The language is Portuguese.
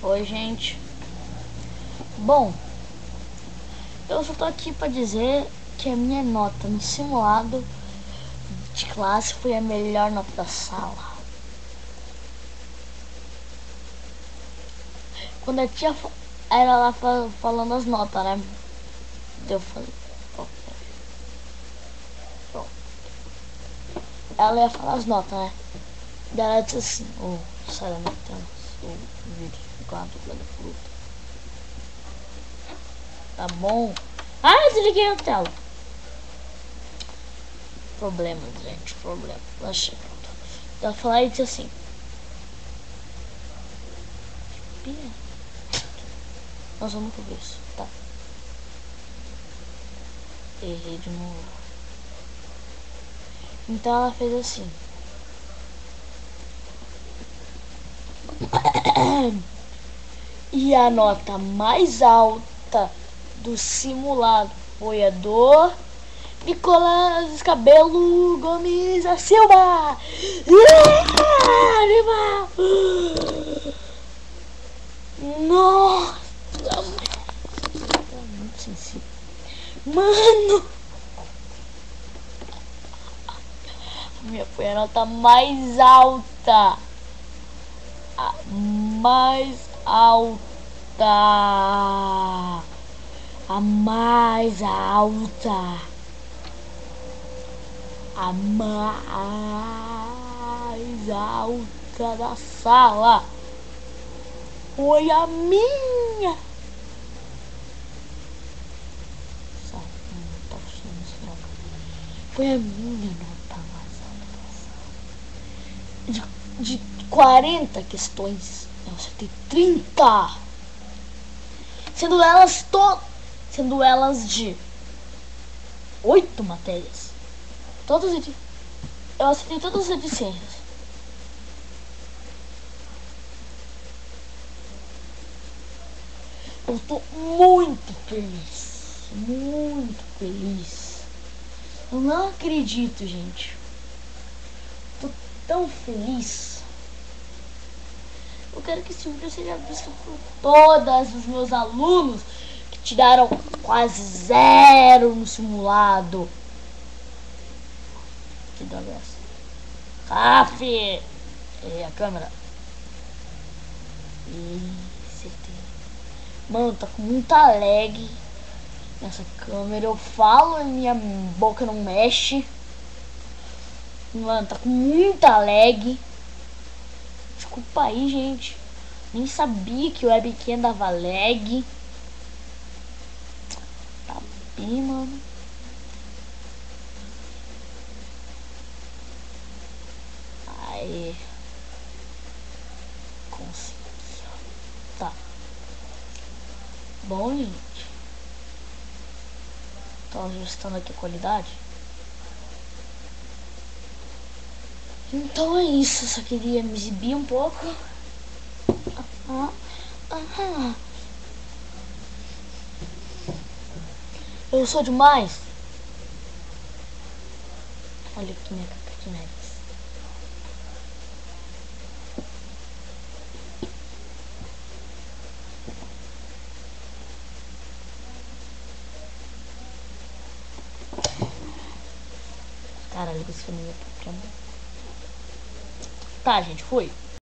Oi, gente. Bom, eu só tô aqui pra dizer que a minha nota no simulado de classe foi a melhor nota da sala. Quando a tia era lá falando as notas, né? Eu falei, pronto. Ela ia falar as notas, né? Daí ela disse assim, sai da minha tela, o vídeo enquanto eu da fruta. Tá bom? Ah, eu desliguei a tela. Problema, gente, problema. Achei, pronto. Ela falou e disse assim. Nós vamos pro isso, tá? Errei de novo. Então ela fez assim. E a nota mais alta do simulado foi a do Nicolás Cabelo Gomes da Silva. Nossa, tá muito sensível. Mano, a minha foi a nota mais alta. A mais alta. A mais alta. A mais alta da sala foi a minha. Foi a minha nota mais alta da sala. De 40 questões, eu acertei 30. Sendo elas de 8 matérias. Eu acertei todas as de ciências. Eu tô muito feliz. Muito feliz. Eu não acredito, gente. Tô tão feliz. Eu quero que esse vídeo seja visto por todos os meus alunos que tiraram quase 0 no simulado. Que droga é essa? Caf! E a câmera? Acertei. Mano, tá com muita lag nessa câmera. Eu falo e minha boca não mexe. Mano, tá com muita lag. Desculpa aí, gente. Nem sabia que o webcam dava lag. Tá bem, mano. Aí. Consegui. Tá. Bom, gente. Tô ajustando aqui a qualidade. Então é isso. Só queria me exibir um pouco. Eu sou demais. Olha aqui minha capa de neve. Caralho, esse foi meu programa. Tá, gente, fui.